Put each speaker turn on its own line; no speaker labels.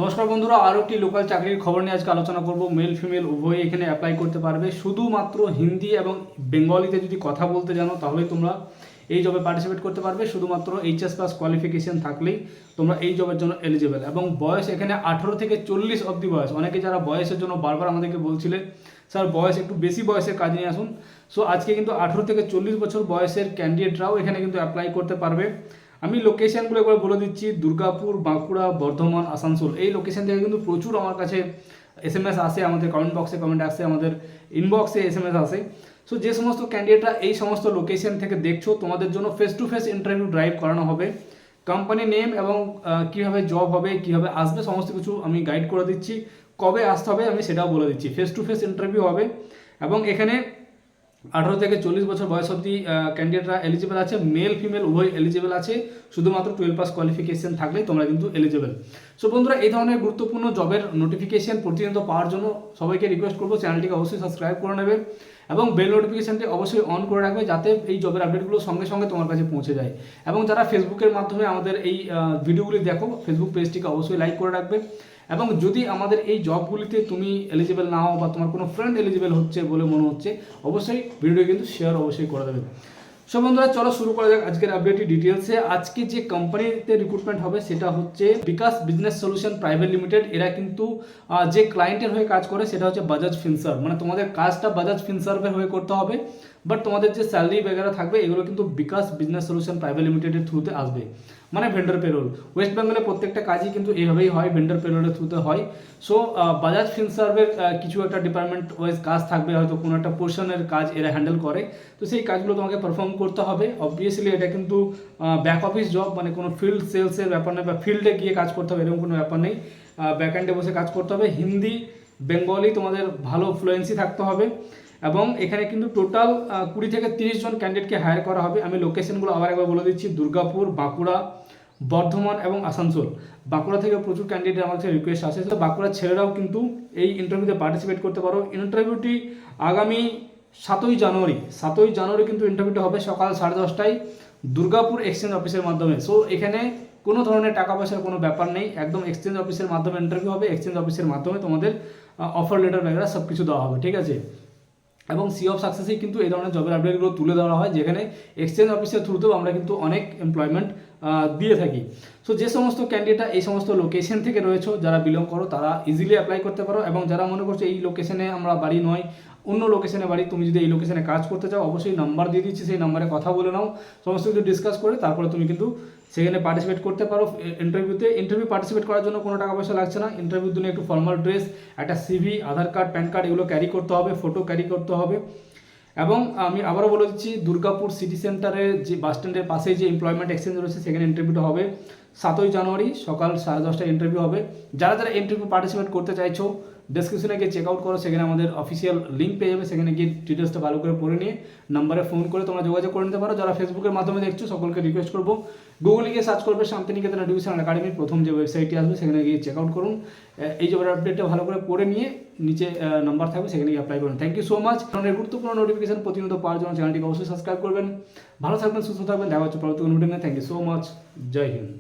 নমস্কার বন্ধুরা, আরও একটি লোকাল চাকরির খবর নিয়ে আজকে আলোচনা করব। মেল ফিমেল উভয়ই এখানে অ্যাপ্লাই করতে পারবে। শুধুমাত্র হিন্দি এবং বেঙ্গলিতে যদি কথা বলতে জানো তাহলেই তোমরা এই জবে পার্টিসিপেট করতে পারবে। শুধুমাত্র এইচএস পাস কোয়ালিফিকেশন থাকলেই তোমরা এই জবের জন্য এলিজিবল। এবং বয়স এখানে 18 থেকে 40 অবধি বয়স। অনেকে যারা বয়সের জন্য বারবার আমাদেরকে বলছিলে স্যার বয়স একটু বেশি বয়সের কাজ নিয়ে আসুন, সো আজকে কিন্তু 18 থেকে 40 বছর বয়সের ক্যান্ডিডেটরাও এখানে কিন্তু অ্যাপ্লাই করতে পারবে। আমি লোকেশনগুলো একবার বলে দিচ্ছি, দুর্গাপুর, বাঁকুড়া, বর্ধমান, আসানসোল। এই লোকেশন থেকে কিন্তু প্রচুর আমার কাছে এসএমএস আসে, আমাদের কমেন্ট বক্সে কমেন্ট আসে, আমাদের ইনবক্সে এসএমএস আসে। সো যে সমস্ত ক্যান্ডিডেটরা এই সমস্ত লোকেশন থেকে দেখছো, তোমাদের জন্য face to face interview drive করানো হবে। কোম্পানি নেম এবং কীভাবে জব হবে, কীভাবে আসবে, সমস্ত কিছু আমি গাইড করে দিচ্ছি। কবে আসতে হবে আমি সেটাও বলে দিচ্ছি। ফেস টু ফেস ইন্টারভিউ হবে এবং এখানে 18 থেকে 40 বছর বয়স অবধি ক্যান্ডিডেটরা এলিজিবল আছে। মেল ফিমেল উভয় এলিজিবল আছে। শুধুমাত্র 12 পাস কোয়ালিফিকেশন থাকলেই তোমরা কিন্তু এলিজিবল। সো বন্ধুরা, এই ধরনের গুরুত্বপূর্ণ জবের নোটিফিকেশন প্রতিনিয়ত পাওয়ার জন্য সবাইকে রিকোয়েস্ট করবো চ্যানেলটিকে অবশ্যই সাবস্ক্রাইব করে নেবে এবং বেল নোটিফিকেশনটি অবশ্যই অন করে রাখবে, যাতে এই জবের আপডেটগুলো সঙ্গে সঙ্গে তোমার কাছে পৌঁছে যায়। এবং যারা ফেসবুকের মাধ্যমে আমাদের এই ভিডিওগুলি দেখো, ফেসবুক পেজটিকে অবশ্যই লাইক করে রাখবে। এবং যদি আমাদের এই জবগুলিতে তুমি এলিজিবল না হও বা তোমার কোনো ফ্রেন্ড এলিজিবল হচ্ছে বলে মনে হচ্ছে, অবশ্যই ভিডিও কিন্তু শেয়ার অবশ্যই করে দেবে। সব বন্ধুরা, চলো শুরু করা যাক আজকের আপডেটটি ডিটেলসে। আজকে যে কোম্পানিতে রিক্রুটমেন্ট হবে সেটা হচ্ছে বিকাশ বিজনেস সলিউশন প্রাইভেট লিমিটেড। এরা কিন্তু যে ক্লায়েন্টের হয়ে কাজ করে সেটা হচ্ছে বাজাজ ফিনসার্ভ। মানে তোমাদের কাজটা বাজাজ ফিনসার্ভের হয়ে করতে হবে, বাট তোমাদের যে স্যালারি বেগারা থাকবে এগুলো কিন্তু বিকাশ বিজনেস সলিউশন প্রাইভেট লিমিটেডের থ্রুতে আসবে, মানে ভেন্ডর পেরোল। ওয়েস্ট বেঙ্গলে প্রত্যেকটা কাজই কিন্তু এইভাবেই হয়, ভেন্ডর পেরোলের থ্রুতে হয়। সো বাজাজ ফিনসার্ভের কিছু একটা ডিপার্টমেন্ট ওয়াইজ কাজ থাকবে, হয়তো কোনো একটা পোর্শনের কাজ এরা হ্যান্ডেল করে। তো সেই কাজগুলো তোমাকে পারফর্ম করতে হবে। অবভিয়াসলি এটা কিন্তু ব্যাক অফিস জব, মানে কোনো ফিল্ড সেলসের ব্যাপার নেই বা ফিল্ডে গিয়ে কাজ করতে হবে এরকম কোনো ব্যাপার নেই। ব্যাকএন্ডে বসে কাজ করতে হবে। হিন্দি বেঙ্গলি তোমাদের ভালো ফ্লুয়েন্সি থাকতে হবে। এবং এখানে কিন্তু টোটাল 20 থেকে 30 জন ক্যান্ডিডেটকে হায়ার করা হবে। আমি লোকেশনগুলো আবার একবার বলে দিচ্ছি, দুর্গাপুর, বাঁকুড়া, বর্ধমান এবং আসানসোল। বাঁকুড়া থেকে প্রচুর ক্যান্ডিডেট আমার কাছে রিকোয়েস্ট আসে, তো বাঁকুড়ার ছেলেরাও কিন্তু এই ইন্টারভিউতে পার্টিসিপেট করতে পারো। ইন্টারভিউটি আগামী 7ই জানুয়ারি কিন্তু ইন্টারভিউটি হবে সকাল 10:30টায় দুর্গাপুর এক্সচেঞ্জ অফিসের মাধ্যমে। সো এখানে কোনো ধরনের টাকা পয়সার কোনো ব্যাপার নেই, একদম এক্সচেঞ্জ অফিসের মাধ্যমে ইন্টারভিউ হবে। এক্সচেঞ্জ অফিসের মাধ্যমে তোমাদের অফার লেটার বগেরা সব কিছু দেওয়া হবে, ঠিক আছে। এবং সি অফ সাকসেসেই কিন্তু এই ধরনের জবের আপডেটগুলো তুলে দেওয়া হয়, যেখানে এক্সচেঞ্জ অফিসের থ্রুতেও আমরা কিন্তু অনেক এমপ্লয়মেন্ট দিয়ে থাকি। সো যে সমস্ত ক্যান্ডিডেটরা এই সমস্ত লোকেশন থেকে রয়েছে, যারা বিলং করো, তারা ইজিলি অ্যাপ্লাই করতে পারো। এবং যারা মনে করছো এই লোকেশনে আমরা বাড়ি নয়, অন্য লোকেশনে বাড়ি, তুমি যদি এই লোকেশনে কাজ করতে চাও, অবশ্যই নাম্বার দিয়ে দিচ্ছি, সেই নাম্বারে কথা বলে নাও, সমস্ত কিছু ডিসকাস করে তারপরে তুমি কিন্তু সেখানে পার্টিসিপেট করতে পারো ইন্টারভিউতে। ইন্টারভিউ পার্টিসিপেট করার জন্য কোনো টাকা পয়সা লাগছে না। ইন্টারভিউর জন্য একটু ফর্মাল ড্রেস, একটা সিভি, আধার কার্ড, প্যান কার্ড এগুলো ক্যারি করতে হবে, ফটো ক্যারি করতে হবে। এবং আমি আবারও বলে দিচ্ছি, দুর্গাপুর সিটি সেন্টারের যে বাস স্ট্যান্ডের পাশে যে এমপ্লয়মেন্ট এক্সচেঞ্জ রয়েছে সেখানে ইন্টারভিউটা হবে 7ই জানুয়ারি সকাল 10:30টায় ইন্টারভিউ হবে। যারা যারা ইন্টারভিউ পার্টিসিপেট করতে চাইছো, ডেসক্রিপশনে গিয়ে চেক আউট করো, সেখানে আমাদের অফিসিয়াল লিঙ্ক পেয়ে যাবে। সেখানে গিয়ে ডিটেলসটা ভালো করে পড়ে নিয়ে নাম্বারে ফোন করে তোমরা যোগাযোগ করে নিতে পারো। যারা ফেসবুকের মাধ্যমে দেখছো সকলকে রিকোয়েস্ট করবো, গুগলে গিয়ে সার্চ করবে শান্তিনিকেতন এডুকেশন একাডেমির প্রথম যে ওয়েবসাইটটি আসবে সেখানে গিয়ে চেক আউট করুন। এই জবের আপডেটটা ভালো করে পড়ে নিয়ে নিচে নাম্বার থাকবে সেখানে গিয়ে অ্যাপ্লাই করুন। Thank you so much. কারণ গুরুত্বপূর্ণ নোটিফিকেশন প্রতিনিয়ত পাওয়ার জন্য চ্যানেলটিকে অবশ্যই সাবস্ক্রাইব করবেন। ভালো থাকবেন, সুস্থ থাকবেন। দেখা হচ্ছে পরবর্তী কোনো ভিডিও নিয়ে। Thank you so much. জয় হিন্দ।